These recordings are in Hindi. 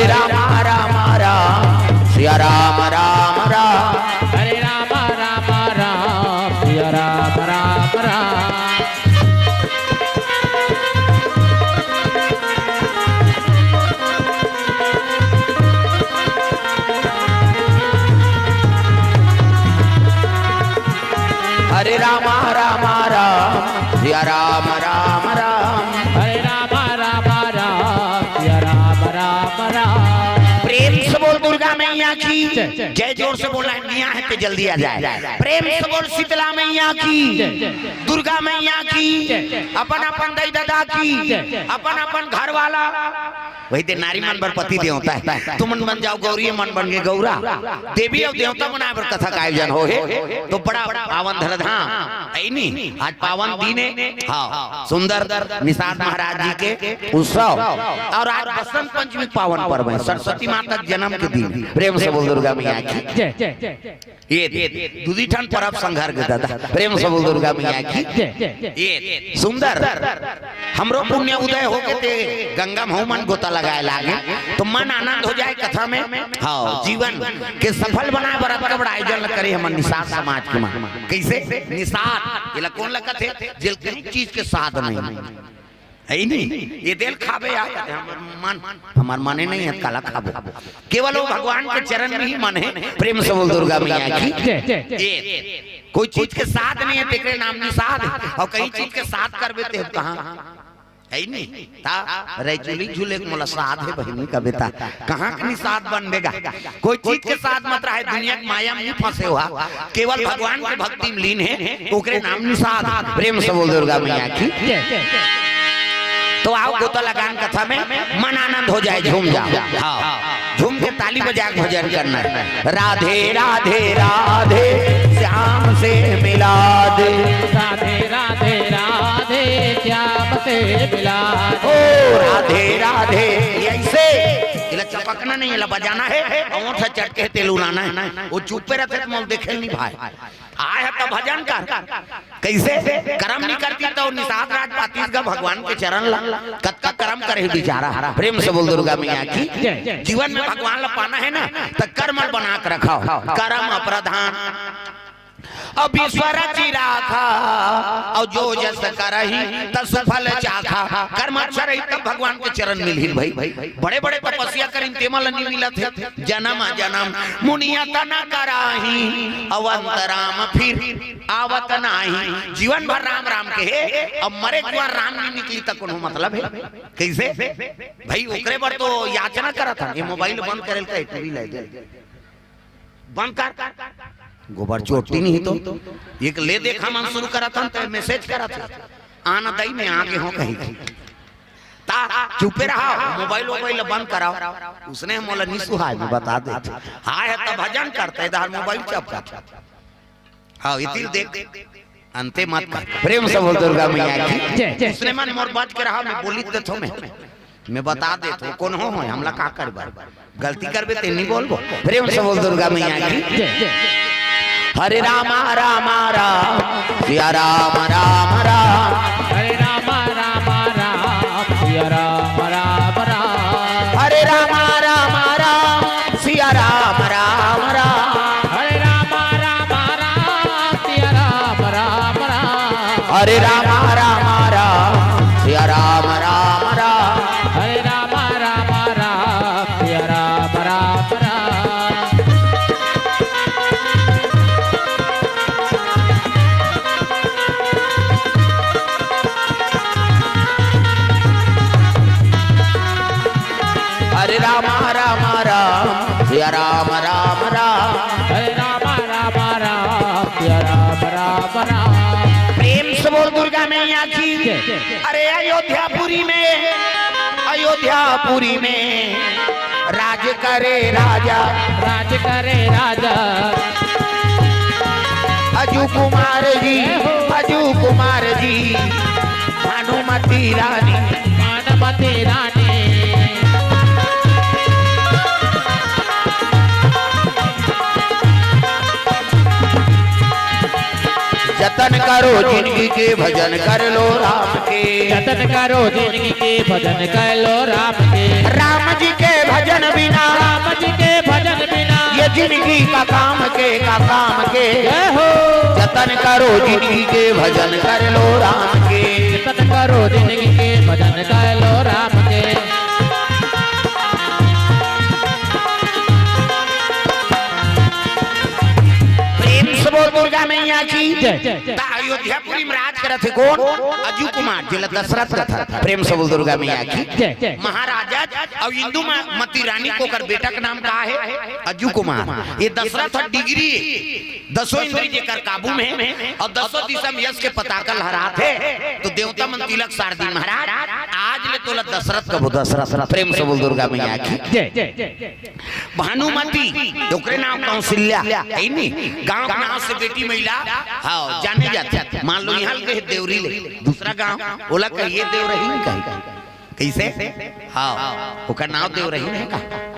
हरे राम राम राम सिया राम राम राम, हरे राम राम राम सिया राम राम राम। हरे राम राम राम सिया राम राम राम, हरे राम राम राम सिया राम राम राम। प्रेम से बोल दुर्गा मैया की जय, जोर से बोलना है, मियां है तो जल्दी आ जाए। प्रेम से बोल शीतला मैया की, दुर्गा मैया की, अपन अपन दाई दादा की, अपन अपन घर वाला। वही ते नारी मन पर पति देवता है, तुम मन बन जाओ गौरी, मन बन गए गौरा। देवी और देवता बनाए पर कथा का आयोजन हो है तो बड़ा पावन धरधाम है नहीं। आज पावन दिन है, हाँ सुंदर निषाद महाराज जी के उत्सव, और आज बसंत पंचमी पावन पर्व है, सरस्वती माता के जन्म के दिन। प्रेम से बोल दुर्गा मैया की। ये दूधी ठन पर्व संघर्ष के दादा, प्रेम से बोल दुर्गा मैया की। ये सुंदर हमरो पुण्य उदय हो के ते गंगा महू मन गोता लगाए लागे तो मन आनंद हो जाए कथा में। हाँ जीवन के सफल बनाए बराबर का बड़ा आयोजन करे हम निषाद समाज के मन। कैसे निषाद ये कौन लगत है जेल कहीं चीज के साथ नहीं है नहीं, ये दिल खाबे आ हमार माने नहीं है काला खाबे, केवल वो भगवान के चरण में ही मन है। प्रेम से बोल दुर्गा मैया की। ये कोई चीज के साथ नहीं है तेरे नाम निषाद, और कई चीज के साथ करबे ते कहां है नहीं ता रैचुली झूले मोला साथ है बहनी का बेटा, कहां के निषाद बनेगा। कोई चीज के साथ मत रहे, दुनिया की माया में फंसे हुआ, केवल भगवान के भक्ति में लीन है, ओकरे नाम निषाद। प्रेम से बोल दुर्गा मैया की। तो आओ गोता लगान कथा में मन आनंद हो जाए, झूम जाओ। हाँ झूम के ताली बजा के भजन करना है। राधे राधे राधे श्याम से मिला दे, राधे राधे राधे श्याम से मिला दे। ओ राधे राधे ऐसे इला चपकना नहीं, इला बजाना है, और से चटके तेल उड़ाना है। वो चुप पे रहते मोल देखे नहीं भाई, आए है तो भजन कर। कैसे कर्म नहीं करती तो निषाद राज पाती का भगवान के चरण ला कत्का कर्म करे बेचारा। प्रेम से बोल दुर्गा मैया की। जीवन में भगवान ला पाना है ना तो कर्म बना के रखो, कर्म प्रधान अब ईश्वर चिराखा, और जो जस करही तस फल चाखा। कर्म अच्छा रही तब भगवान के चरण मिली भाई। बड़े बड़े तपस्या करिन तेमल नहीं मिलत है, जन्म जन्म मुनिया तना कराही, अवंत राम फिर आवत नाही। जीवन भर राम राम के है, अब मरे के बाद राम नहीं निकली तक कोनो मतलब है। कैसे भाई ओकरे पर तो याचना करा था, ये मोबाइल बंद करेल का टीवी ले दे बंद कर, गोबर चोटी नहीं तो एक ले देखा मन शुरू करा था तो मैसेज करा था आना दई में आगे हो कहीं ता चुपे रहा, मोबाइल बंद कराओ। उसने मोला निसु हाय में बता दे हाय है तब भजन करते इधर मोबाइल चपका। हाँ इतिल देख अंते मत कर। प्रेम से बोल दुर्गा मैया की। उसने मन मोर बात के रहा, मैं बोली देथो मैं बता देता हूँ कौन हो हमला का करबा, गलती करबे ते नहीं बोलबो। प्रेम से बोल दुर्गा मैया की। हरे राम राम राम सिया राम राम राम, हरे राम राम राम सिया राम राम राम। हरे राम राम राम सिया राम राम राम, हरे राम राम राम सिया राम राम राम। हरे राम राम राम सिया राम राम राम, हरे राम राम राम सिया राम राम राम। हरे राम राम राम सिया राम राम राम, हरे राम राम राम सिया राम राम राम। प्रेम से बोल दुर्गा मैया की। अरे अयोध्यापुरी में राज करे राजा, राज करे राजा अजू कुमार जी भानुमती रानी, भानुमती रानी। जतन करो जिंदगी के भजन कर लो राम के। जतन करो जिंदगी के भजन कर लो राम के। राम जी के भजन बिना, राम जी के भजन बिना ये जिंदगी का काम के जय हो। जतन करो जिंदगी के भजन कर लो राम के। जतन करो जिंदगी के भजन कर लो राम के। दुर्गा मैया की जय जय जय। अयोध्यापुरी में राज करते कौन? अजू कुमार जिला दशरथ का था। प्रेम से बोल दुर्गा मैया की जय जय। महाराजा और हिंदू मती रानी को कर बेटा का नाम कहा है अजू कुमार। ये दशरथ डिग्री दसों इंद्री जेकर काबू में और दसों दिशा में यश के पताका लहरात है। तो देवता मन तिलक सारदी महाराज आज ले तो दशरथ का दशरथ। प्रेम से बोल दुर्गा मैया की जय जय जय। भानुमती ओकरे नाम कौशल्या है नी। गांव के नाम से बेटी महिला हाँ जाने जाते। मान लो यहाँ के देवरी ले दूसरा गांव बोला कहिए देव रही नहीं कहीं कैसे हाँ ओकर नाम देव रही नहीं कहा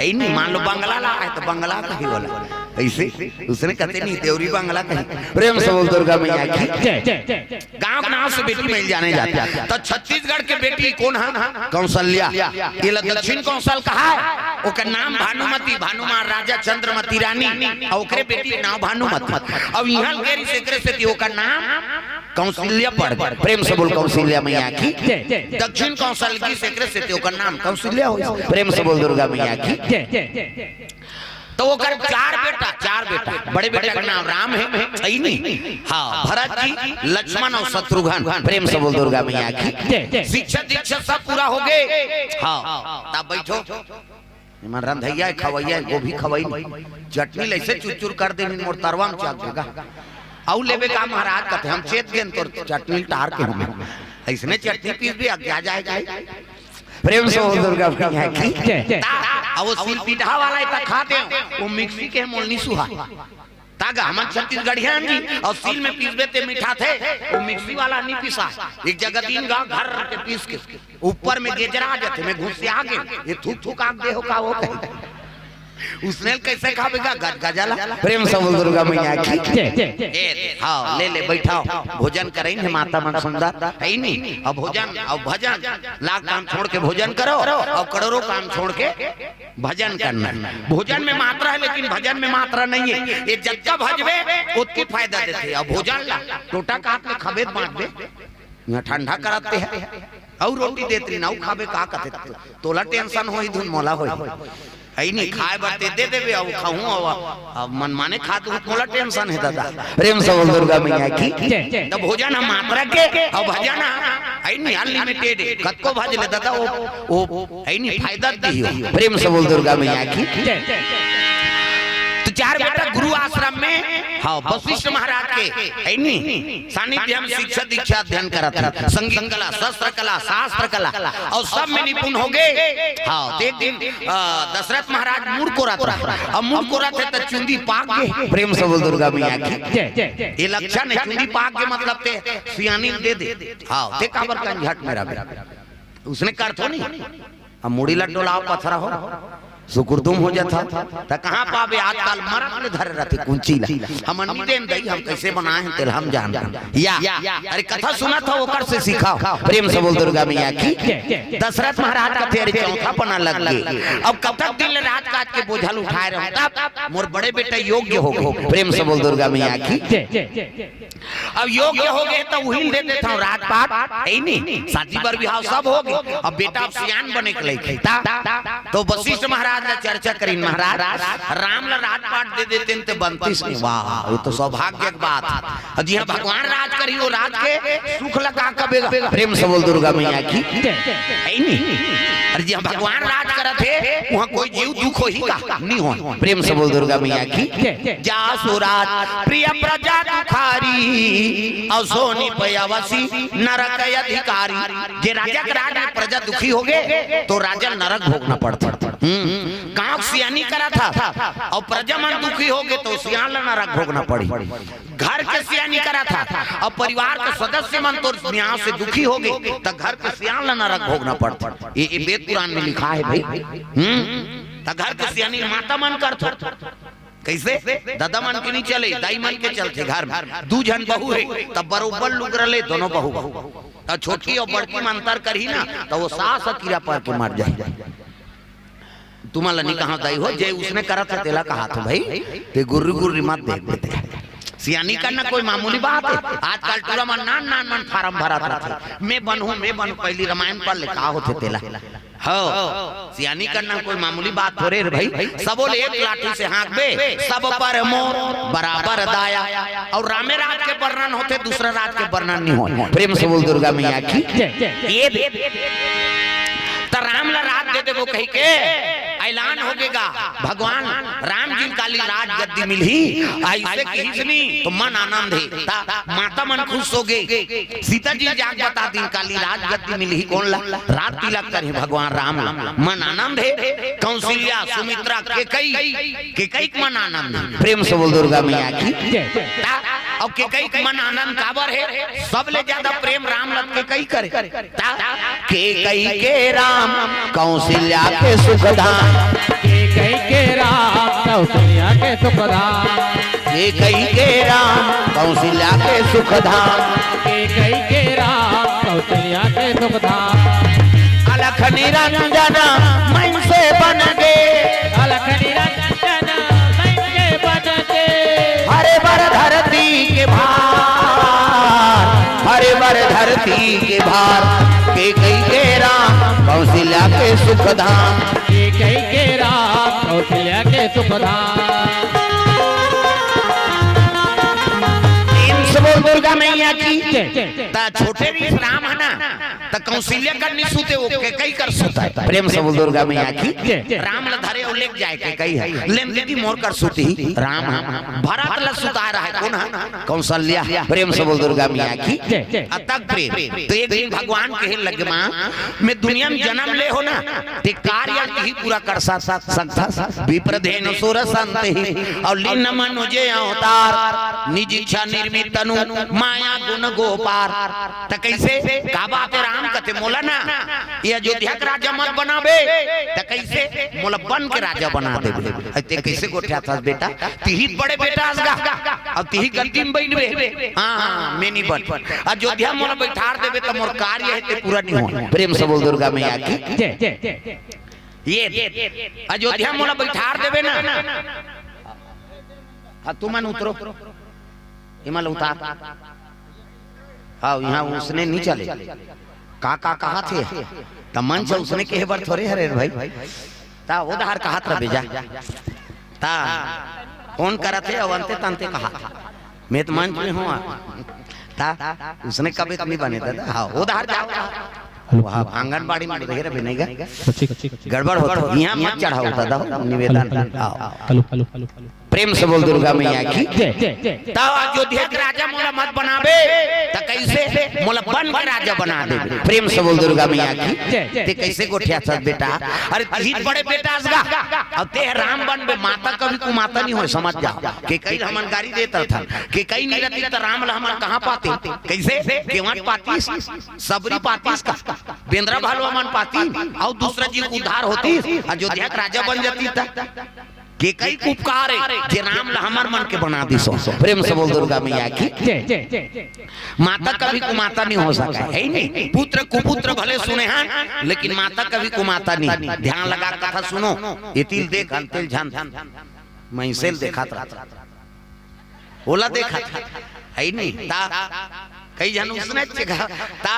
है नहीं। मान लो बंगला ला है तो बंगला कही बोला ऐसे उसने कहते नहीं देवरी बंगला कही। प्रेम से बोल दुर्गा मैया की जय जय जय। गांव के नाम से बेटी मिल जाने जाते। तो छत्तीसगढ़ के बेटी कौन है? कौशल्या। ये दक्षिण कौशल कहा है ओकर नाम भानुमती। भानुमान राजा चंद्रमती रानी ओकरे बेटी के नाम भानुमती। अब यहाँ गेरी सेकरे से ओकर नाम कौशल्या पड़ गया। प्रेम से बोल कौशल्या मैया की दक्षिण कौशल की सेकरे से ओकर नाम कौशल्या हो। प्रेम से बोल दुर्गा मैया की जय जय जय। तो वो कर चार बेटा बड़े बेटा का नाम राम है सही नहीं हाँ भरत जी लक्ष्मण और शत्रुघ्न। प्रेम से बोल दुर्गा मैया की शिक्षा दीक्षा सब पूरा हो गए। हाँ तब बैठो रंधैया खवैया गोभी खवई चटनी लैसे चुर कर दे मोर तरवा में चल देगा औ लेबे का महाराज कहते हम चेत गेन तोर चटनी टार के हम ऐसने चटनी पीस भी आ जाएगा। प्रेम से बोल दुर्गा मैया की अब वो सिल पीढ़ा वाला इतना खाते वो मिक्सी के मोलनी सुहा तागा हम छत्तीसगढ़िया जी और सील में पीसबे ते मीठा थे वो मिक्सी वाला नहीं पीसा। एक जगह 3 गांव घर के पीस के ऊपर में गेजरा जाते में घुस आगे ये थूक थूक आग दे हो का वो कहे उसने कैसे खावेगा गजला। प्रेम से बोल दुर्गा मैया की हाँ ले ले बैठाओ भोजन करेंगे माता मन सुंदर है नहीं। अब भोजन और भजन लाख काम छोड़ के भोजन करो और करोड़ों काम छोड़ के भजन करना। भोजन में मात्रा है लेकिन भजन में मात्रा नहीं है। ये जगह भजबे उतनी फायदा देते और भोजन ला टोटा काट के खबेत बांट दे यहाँ ठंडा कराते हैं और रोटी देते ना खाबे का कहते तोला टेंशन हो धुन मोला हो है नहीं खाए बाते दे देबे अब खाऊं अब मन माने खा तो मोला टेंशन है दादा। प्रेम से बोल दुर्गा मैया की तो भोजन हम मात्रा के और भजन है नहीं अनलिमिटेड कत को भज ले दादा वो है नहीं फायदा दी हो। प्रेम से बोल दुर्गा मैया की तो 4 बेटा गुरु आश्रम में हाँ वशिष्ठ महाराज के है नहीं सानिध्य में शिक्षा दीक्षा अध्ययन करा था। संगीत कला शस्त्र कला शास्त्र कला और सब में निपुण हो गए। हाँ एक दिन दशरथ महाराज मूड को रहा और मूड को रहा थे तो चुंदी पाक के। प्रेम से बोल दुर्गा मैया की ये लक्षण है चुंदी पाक के मतलब थे सियानी दे दे हाँ ते काबर का झट मेरा उसने कर तो नहीं अब मुड़ी लड्डोलाओ पथरा हो सुकुरदुम हो जाता तो कहाँ पावे आजकल मरद धर रहते कुंची हम नहीं देन दई हम कैसे बनाए हैं तेल हम जान या अरे कथा सुना था ओकर से सीखा। प्रेम से बोल दुर्गा मैया की दशरथ महाराज का तेरे चौथा पना लग गए। अब कब तक दिन रात काट के बोझल उठाए रहता मोर बड़े बेटे योग्य हो गए। प्रेम से बोल दुर्गा मैया की अब योग्य हो गए तो वही दे देता हूँ राजपाट है नहीं शादी पर बिहाव सब हो गए। अब बेटा सियान बने के लिए तो वशिष्ठ महाराज चर्चा करी महाराज राम ला राजपाट दे देते तो बनती वाह वो तो सौभाग्य की बात। जी हाँ भगवान राज करी वो राज के सुख लगा कबेगा। प्रेम से बोल दुर्गा मैया की नहीं अरे जी हाँ भगवान राज करा थे वहाँ कोई जीव दुख हो ही का नहीं हो। प्रेम से बोल दुर्गा मैया की जा सुराज प्रिय प्रजा दुखारी और सोनी पयावसी नरक अधिकारी। जे राजा के राज में प्रजा दुखी हो गए तो राजा नरक भोगना पड़ता। गांव सियानी करा था और प्रजा मन दुखी हो गए तो सियान नरक भोगना पड़ी। घर के सियानी करा था और परिवार के सदस्य मन तो न्याय से दुखी हो गए तो घर के सियान नरक भोगना पड़ता। ये वेद पुराण में लिखा है भाई। तो घर के सियानी माता मन कर कैसे दादा मन के नहीं चले, दाई मन के चलते घर में। दू जन बहू है तब बरोबर लुक रले दोनों बहू, तो छोटी और बड़की में अंतर करी ना तो वो सास कीड़ा पर के मर जाए। तुम्हारा नहीं कहा दाई हो जे उसने करा था तेला कहा था भाई ते गुर्री गुर्री मत देख देते। सियानी करना कोई मामूली बात है। आजकल टूरा मन नान नान मन फार्म भरा था, मैं बनूं पहली रामायण पर लिखा होते तेला। हो सियानी करना कोई मामूली बात हो रे भाई। सबो एक लाठी से हाँक बे, सब पर मोर बराबर दाया। और रामे रात के वर्णन होते, दूसरा रात के वर्णन नहीं हो। प्रेम से बोल दुर्गा मैया की ये तो राम ला रात दे दे वो कही के ऐलान हो गएगा भगवान राम जी काली राज गद्दी मिली ऐसे कहिसनी तो मन आनंद है, माता मन खुश हो गए। सीता जी जाग बता दी काली राज गद्दी मिली कौन ला रात तिलक करे भगवान राम ला मन आनंद है। कौशल्या सुमित्रा के कई मन आनंद है। प्रेम से बोल दुर्गा मैया की और के कई मन आनंद काबर है, सबले ज्यादा प्रेम राम लग के कई करे के कई के राम कौशल्या के सुखधाम, के कई के राम कौशल्या के सुखधाम, के कई के राम कौशल्या के सुखधाम, के कई के राम कौशल्या के सुखधाम। अलख निरंजन मन से बन गे, अलख निरंजन मन से बन गे, हरे बर धरती के भार, हरे बर धरती के भार, के कई के राम कौशल्या के सुखधाम, के कई के राम कौशल्या के सुखधाम। दुर्गा मैया की ता छोटे भी राम है ना ता कौशल्या कर नहीं सूते वो के कई कर सूता है। प्रेम से बोल दुर्गा मैया की राम ला धरे और लेक जाए के कई है लेन दीदी मोर कर सूती राम भरत ला सुता रहा है कौन है कौशल्या। प्रेम से बोल दुर्गा मैया की अतक प्रेम। तो एक दिन भगवान कहे लगे मां मैं दुनिया में जन्म ले हो ना ते कार्य ही पूरा कर सकता विप्रधेन सुर संत ही और लीन मनुजे अवतार निज इच्छा निर्मित तनु माया गुण गोपार। त कैसे का बात है राम कथे मोला ना ये अयोध्या के राजा मत बनाबे त कैसे मोला बन के राजा बना देबे। ते कैसे गोठा था बेटा तिही बड़े बेटा असगा अब तिही गद्दी में बैठबे। हां मैं नहीं बन अयोध्या मोला बैठार देबे त मोर कार्य है ते पूरा नहीं हो। प्रेम से बोल दुर्गा मैया की ये अयोध्या मोला बैठार देबे ना हां तुम मन उतरो हिमाल उतार। हाँ यहाँ उसने नहीं चले काका कहा थे तो मन से उसने कहे बार थोड़े हरे भाई ता उधार कहा था भेजा ता फोन करा थे और अंते तंते कहा मैं तो मंच में हूँ ता उसने कभी नहीं बने था। हाँ उधार जाओ वहाँ आंगनबाड़ी में रहे बनेगा गड़बड़ होता यहाँ मत चढ़ा होता था निवेदन। प्रेम से बोल दुर्गा मैया की तब अयोध्या के राजा मोला मत बनाबे त कैसे मोला बन के राजा बना दे। प्रेम से बोल दुर्गा मैया की ते कैसे गोठिया था बेटा अरे तीन बड़े बेटा असगा अब ते राम बन बे माता कभी कुमाता नहीं हो समझ जाओ के कई हमन गाड़ी देता था के कई नहीं रहती तो राम ला हमन कहां पाते कैसे केवट पाती सबरी पाती का बेंद्रा भालो हमन पाती और दूसरा जी उद्धार होती अयोध्या का राजा बन जाती था के कई उपकार है जे राम ला हमर मन के बना दी सो। प्रेम से बोल दुर्गा मैया की माता कभी कुमाता नहीं हो सका है नहीं पुत्र कुपुत्र भले सुने हैं लेकिन माता कभी कुमाता नहीं। ध्यान लगा कथा सुनो ये तिल देख अंतिल झन मैं सेल देखा था ओला देखा था है नहीं ता कई जन उसने ता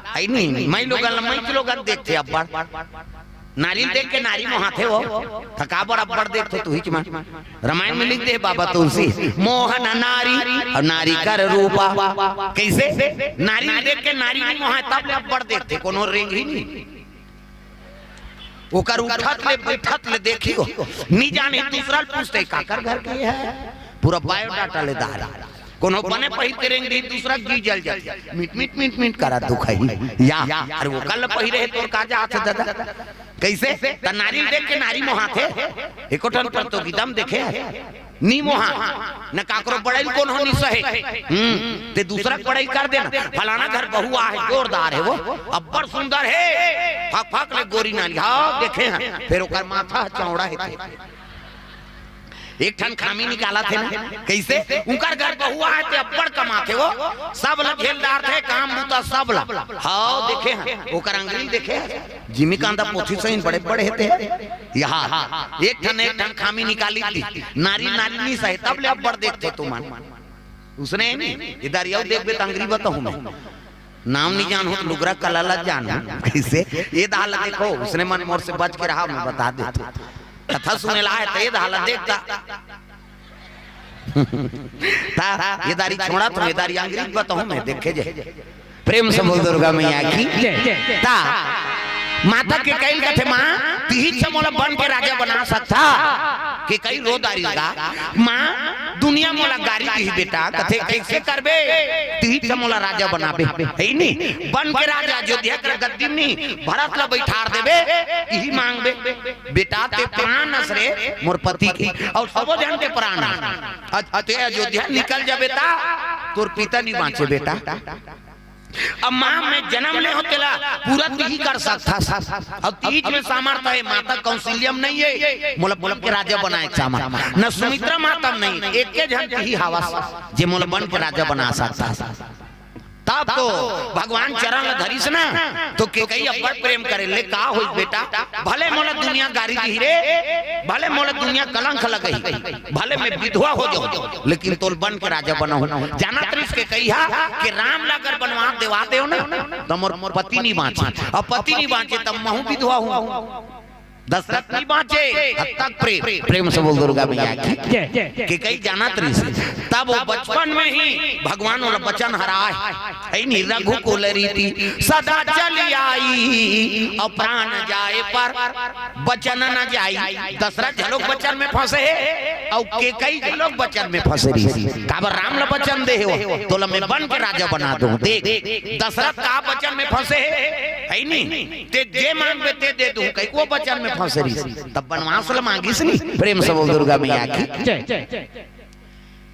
है नहीं मैं लोग देखते अब नारी देख के नारी मोहाथे वो थका बड़ अब्बड़ देखते तू ही रामायण में लिखते हैं बाबा तुलसी मोहन नारी और नारी कर रूपा कैसे नारी देख के नारी नहीं मोहा तब ले अब्बड़ देखते कोनो रेंग ही नहीं ओकर उठत ले बैठत ले देखियो नहीं जाने दूसरा पूछते काकर घर के है पूरा बायोडाटा ले दारा कोनो बने पहिर के रेंग दी दूसरा गी जल जाए मिट मिट मिट मिट करा दुखाई या अरे वो कल पहिरे तोर काजा हाथ दादा कैसे त नारी देख के नारी मोहाथे एकोठन पर तो गीतम देखे नी मोहा न काकरो पढ़ाई कौन होनी सहे ते दूसरा पढ़ाई कर देना फलाना घर बहू आ है जोरदार है वो अब्बड़ सुंदर है फक फक ले गोरी नाली हाँ देखे हैं फिर ओकर माथा चौड़ा है एक ठन खामी निकाला थे ना कैसे उनकर घर बहुआ है ते अब्बड़ कमाथे वो सब ला झेलदार थे काम बूता सब ला हां देखे हैं ओकर अंगली देखे जिमी कांदा पोथी से बड़े बड़े हेते यहां एक ठन खामी निकाली थी नारी नहीं सहे तब ले अब्बड़ देखते तुम उसने नहीं इधर यो देख बे अंगली बताऊं मैं नाम नहीं जानू तो लुगरा कलाला जानू कैसे ये दाल देखो उसने मन मोर से बच के रहा मैं बता देता कथा सुने ला है तो ये दाल देखता ता ये दारी छोड़ा तो ये दारी अंग्रेज बताऊं मैं देखे जे प्रेम से बोल दुर्गा मैया की ता माता के कई कथे मां तीही मोला बन के राजा बना सकता के कई रोदारी का मां दुनिया मोला गारी दी बेटा कथे कैसे करबे तीही मोला राजा बनाबे है नहीं बन के राजा अयोध्या के गद्दी नहीं भरत ला बैठार देबे यही मांगबे बेटा ते प्राण असरे मोर पति की और सबो जन के प्राण ते अयोध्या निकल जा बेटा तोर पिता नहीं बांचे बेटा अब मां में जन्म ले होतेला पूरा तीही कर सकता अब तीज में सामर्थ्य है माता कौशल्यम नहीं है मोला के राजा बनाए सामर्थ्य न सुमित्रा माता नहीं एक के जन तीही हवा जे मोला बन के राजा बना सकता तब तो भगवान चरण धरिस ना तो के कई अब्बड़ प्रेम करे ले का होई बेटा भले मोला दुनिया गारी दी रे भले मोला दुनिया कलंक लगई भले मैं विधवा हो जाऊं लेकिन तोल बन के राजा बनाऊं जाना त्रिस के कहिया कि राम लागर बनवा देवा देओ ना तो मोर पति नहीं बांचे अब पति नहीं बांचे तब महू विधवा हूं दशरथ नहीं बांचे तक प्रेम से बोल दुर्गा मैया की कि कई जाना त्रिस तब वो बचपन में ही भगवान वाला वचन हराए नहीं रघु कुल रीति सदा चली आई और प्राण जाए पर वचन न जाई दशरथ लोग वचन में फंसे और के कई लोग वचन में फंसे रही काबर राम ला वचन दे हो तो मैं बन के राजा बना दूं देख दशरथ का वचन में फंसे है नहीं ते जे मांगबे ते दे दूं कई को वचन में फंसे रही तब बनवास ला मांगिस नहीं प्रेम से बोल दुर्गा मैया की जय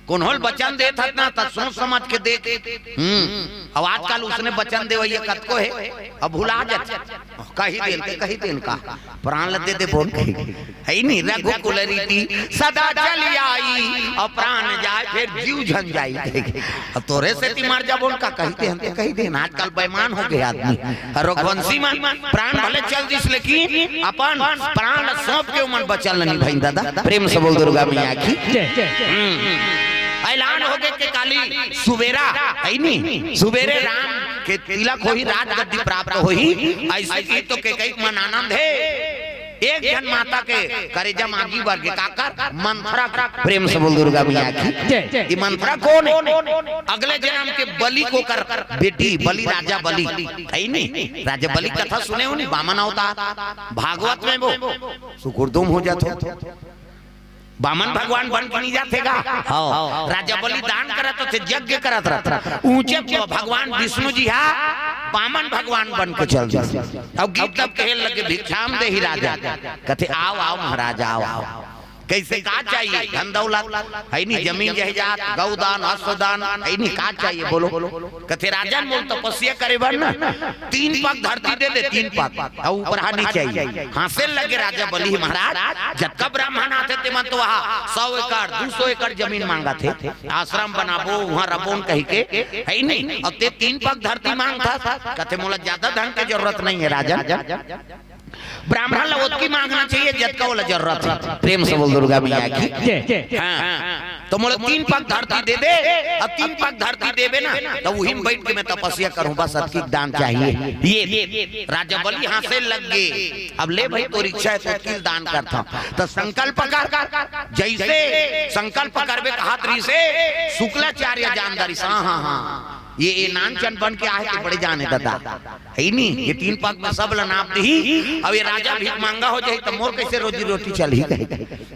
कौन होल वचन दे था ना तब सोच समझ के देख अब आजकल उसने वचन दे वही कत को है अब भुला जाते कही देन का प्राण ल दे दे बोल है नहीं रघु कुल रीति सदा चली आई और प्राण जाए फिर जीव झन जाई अब तोरे से ती मर जा बोल का कहते हम कही देन आजकल बेईमान हो गए आदमी रघुवंशी मन प्राण भले चल दिस लेकिन अपन प्राण सौंप के मन बचल नहीं भाई दादा प्रेम से बोल दुर्गा मैया की ऐलान हो गए कि काली सुबेरा है नहीं सुबेरे राम के तिलक होई राजगद्दी प्राप्त होई ऐसे की तो के कई मन आनंद है एक जन माता के करेजा मांगी वर्ग काकर मंथरा प्रेम से बोल दुर्गा मैया की ये मंथरा कौन है अगले जन्म के बलि को कर बेटी बलि राजा बलि है नहीं राजा बलि कथा सुने हो नहीं बामन अवतार भागवत में वो सुकुरदुम हो जाते बामन भगवान बन के नहीं जातेगा हाँ राजा बलि दान करत थे यज्ञ करत रहता ऊंचे भगवान विष्णु जी हा बामन भगवान बन के चल जाते अब गीत तब कहे लगे भिक्षाम दे ही राजा कहते आओ आओ महाराज आओ कैसे का चाहिए धन दौलत है नहीं जमीन जायदाद गौदान अश्वदान है नहीं का चाहिए बोलो कहते राजा बोल तपस्या करे बन ना 3 पग धरती दे दे 3 पग और ऊपर हानि चाहिए हासिल लगे राजा बलि महाराज जब का ब्राह्मण आते थे मन तो वहाँ 100 एकड़ 200 एकड़ जमीन मांगा थे आश्रम बनाबो वहाँ रबोन कह के है नहीं अब ते 3 पग धरती मांगता कहते मोला ज्यादा धन की जरूरत नहीं है राजा ब्राह्मण ला ओतकी मांगना चाहिए जतका वाला जरूरत है प्रेम से बोल दुर्गा मैया की तो मोला 3 पग धरती दे दे अब 3 पग धरती देबे ना तो वही में बैठ के मैं तपस्या करूं बस सबकी दान चाहिए ये राजा बलि हाथ से लग गए अब ले भाई तोरी इच्छा है तो किस दान करता तो संकल्प कर जैसे संकल्प करबे हाथ री से शुक्लाचार्य जानदारी हाँ ये नानचन बन के आए बड़े जाने दादा है नहीं ये 3 पग में सब नाप दी अब ये राजा भीख मांगा हो जाए तो मोर कैसे रोजी रोटी चल ही गई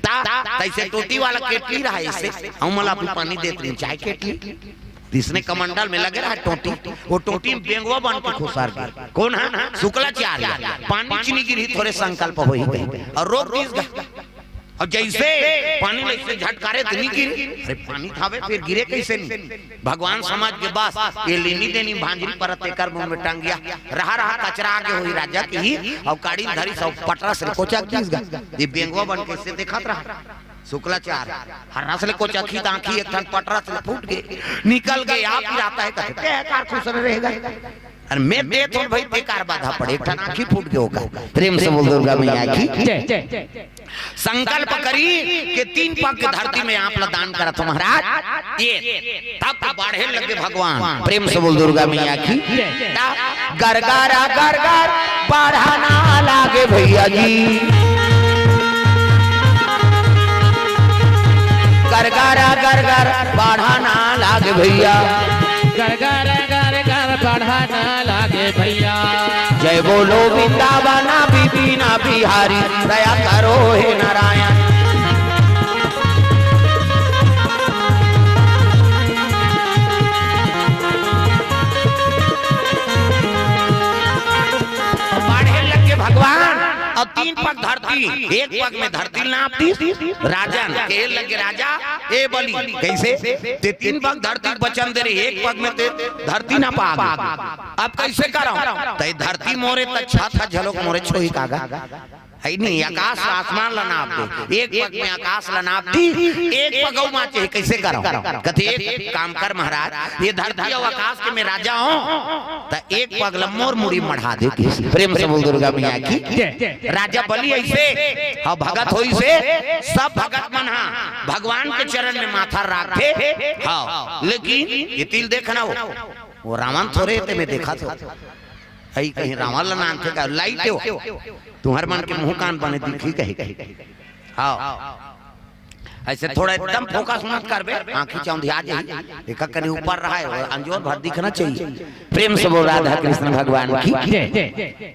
तैसे टोटी वाला केटली रहा इससे हम मला पानी देते रही चाय केटली इसने कमंडल में लगे रहा टोटी वो टोटी में बेंगवा बन के खुशार गया कौन है शुक्लाचार्य पानी चीनी गिरी थोड़े संकल्प हो ही गई और रोक दी और जैसे पानी में से झटकारे तो नहीं गिरे अरे पानी थावे फिर गिरे कैसे नहीं भगवान समझ के बस ये लेनी देनी भांजरी परत कर मुंह में टांग गया रहा कचरा आगे हुई राजा की ही और काड़ी धरी सब पटरा से कोचा किस गा ये बेंगवा बन के से देखत रहा शुक्लाचार्य हर नस्ल को चखी आंखी एक ठन पटरा से फूट गए निकल गए आप ही आता है कहते हैं कार खुश रहेगा अरे मैं दे तो भाई बेकार बाधा पड़े एक ठन आंखी फूट गए होगा प्रेम से बोल दुर्गा मैया की संकल्प करी कि 3 पग धरती में आप दान करा तो महाराज ये तब बढ़े लगे भगवान प्रेम से बोल दुर्गा मैया की गरगारा गरगर बढ़ाना लागे भैया जी गरगारा गरगर बढ़ाना लागे भैया गरगर गरगर बढ़ाना लागे भैया जय बोलो वृंदावना बिपिना बिहारी दया करो हे नारायण बढ़े लगे भगवान और 3 पग धरती एक पग में धरती नाप दी राजन के लगे राजा ए बलि कैसे ते 3 पग धरती बचन दे रही एक पग में ते धरती ना पा अब कैसे करो ते धरती मोरे तछा था झलक मोरे छोही कागा है नहीं आकाश आसमान लनाप दे एक पग में आकाश लनाप दी एक पगौ माचे कैसे करो कहते एक काम कर महाराज ये धरती और आकाश के मैं राजा हूं तो एक पग लमोर मुड़ी मढ़ा दे प्रेम से बोल दुर्गा मैया की राजा बलि ऐसे और भगत होई से सब भगत मन भगवान के चरण में माथा रखे हाँ लेकिन ये तिल देखना वो रावण थोड़े थे मैं देखा था आई कहीं रावण नाम के लाइट हो तुम्हारे मन के मुंह कान बने दिखी कही हाँ ऐसे थोड़ा एकदम फोकस मत करबे आंखें चौंधिया जाए एक कहीं ऊपर रहा है अंजोर भर दिखना चाहिए प्रेम से बोल राधा कृष्ण भगवान की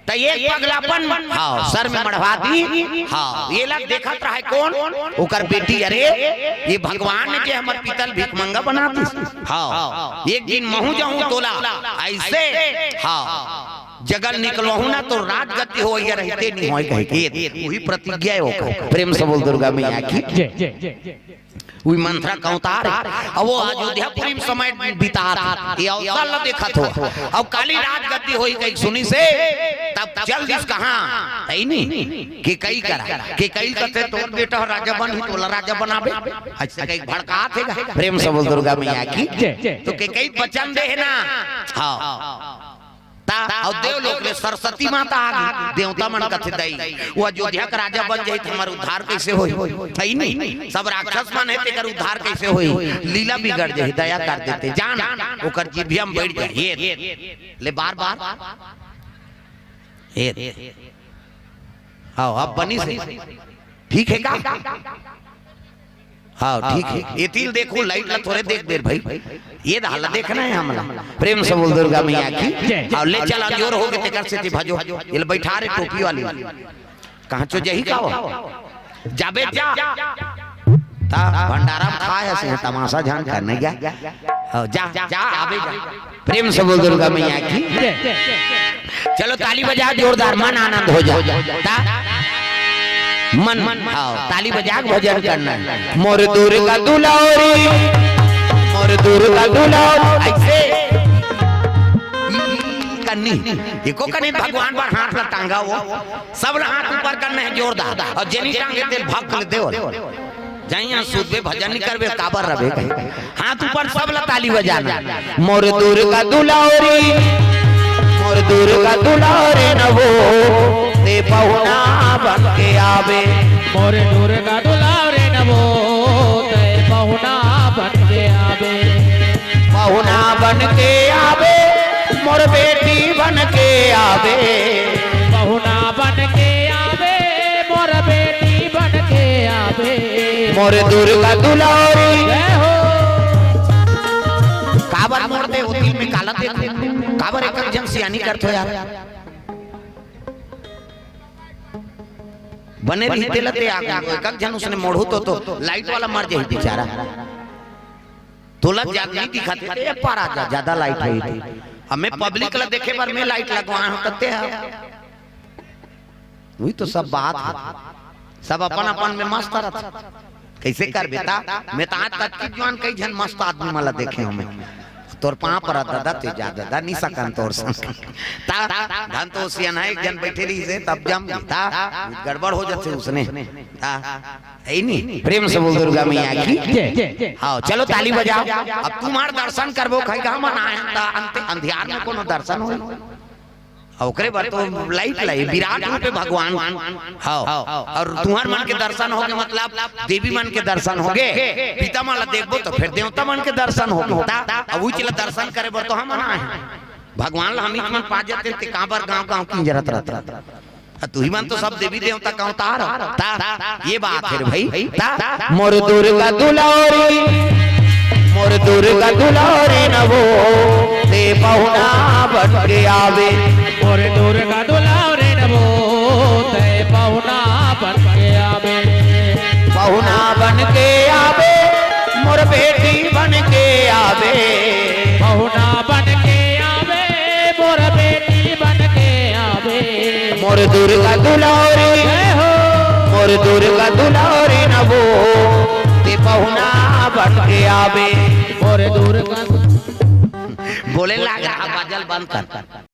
तो ये पगलापन हाँ सर में मढ़वा दी हाँ ये लग देखत रहा है कौन ओकर बेटी अरे ये भगवान ने जो हमार पीतल भिखमंगा बना दी हाँ एक दिन महू जाऊं तोला ऐसे हाँ जगल निकलवाहू ना तो राजगति हो या रहते नहीं होए कहे वही प्रतिज्ञा हो प्रेम से बोल दुर्गा मैया की वही मंत्रा का उतार अब वो अयोध्यापुरी समय बिता ये अवसर ल देखत हो अब काली राजगति होई कई सुनी से तब चल दिस कहां है नहीं कि कई करा कि कई कहते तोर बेटा राजा बन ही तोला राजा बनाबे अच्छा कई भड़का थे प्रेम से बोल दुर्गा मैया की तो के कई वचन दे है ना हां और देवलोक में सरस्वती माता आ गई देवता मन कथे दई वो अयोध्या का राजा बन जाई हमार उद्धार कैसे होई है नहीं सब राक्षस मन है तेकर उद्धार कैसे होई लीला बिगड़ जाई दया कर देते जान ओकर जीभिया में बैठ जाए ले बार बार आओ अब बनी से ठीक है का हाँ ठीक है ये तिल देखो लाइट ला थोड़े देख देर भाई ये हाल देखना है हमला प्रेम से बोल दुर्गा मैया की और ले चला जोर हो गए तेकर से भजो ये बैठा रे टोपी वाली कहां चो जही का जाबे जा ता भंडारा खाए से तमाशा जान करने गया जा जा आबे जा प्रेम से बोल दुर्गा मैया की चलो ताली बजा जोरदार मन आनंद हो जा मन हाँ ताली बजा भजन करना मोर दुर्गा दुलारी मोर दुर्गा दुलारी ऐसे करनी देखो कने भगवान पर हाथ ला टांगा वो सब हाथ ऊपर करना है जोरदार और जेनी टांगे तेल भाग कर देओ जाइया सूद पे भजन नहीं करबे काबर रबे हाथ ऊपर सब ला ताली बजाना मोर दुर्गा दुलारी मोर दुर्गा दुलारे नवो ते पहुना बन के आवे मोर दुर्गा दुलारे नवो ते पहुना बन के आवे पहुना बन के आवे मोर बेटी बन के आवे पहुना बन के आवे मोर बेटी बन के आवे मोर दुर्गा दुलारी हो काबर मोड़ दे उतिल में काला दे काबर एक जन सियानी करथो यार बने रहते लते आगे एक जन उसने मोड़ू तो लाइट वाला मर जाई बेचारा तुलत ज्यादा नहीं दिखाते थे पारा ज्यादा लाइट रही थी हमें पब्लिक ला देखे पर में लाइट लगवाए हो करते हैं वही तो सब बात सब अपन अपन में मस्त रहता कैसे कर बेटा मैं तो आज तक की जवान कई जन मस्त आदमी मला देखे हमें तोर पाँव पर दादा ते जा दादा नहीं सकन तोर संग ता धन तो सियान है एक जन बैठे रही से तब जम ता गड़बड़ हो जाते उसने ता है नहीं प्रेम से बोल दुर्गा मैया की हाँ चलो ताली बजाओ अब तुम्हार दर्शन करबो खैगा मन आया अंधियार में कोनो दर्शन हो ओकरे बार तो लाइट लाई विराट रूप भगवान हाँ और तुम्हार मन के दर्शन हो गए मतलब देवी मन के दर्शन हो गए पिता माला देखबो तो फिर देवता मन के दर्शन हो गए अब वही चला दर्शन करे बार तो हम आए भगवान हम मन पा जाते थे कहां पर गांव गांव की जरूरत रहता तू ही मन तो सब देवी देवता का अवतार ये बात है भाई मोर दुर्गा दुलारी मोर दुर्गा दुलारी नवो ते पहुना बन के आवे मोर दुर्गा दुलारी नवो ते पहुना बन के आवे पहुना बन के आवे मोर बेटी बन के आवे पहुना बन के आवे मोर बेटी बन के आवे मोर दुर्गा दुलारी मोर दुर्गा दुलारी नवो ते पहुना बन के आवे मोर दुर्गा बोले लग रहा बाजल बंद कर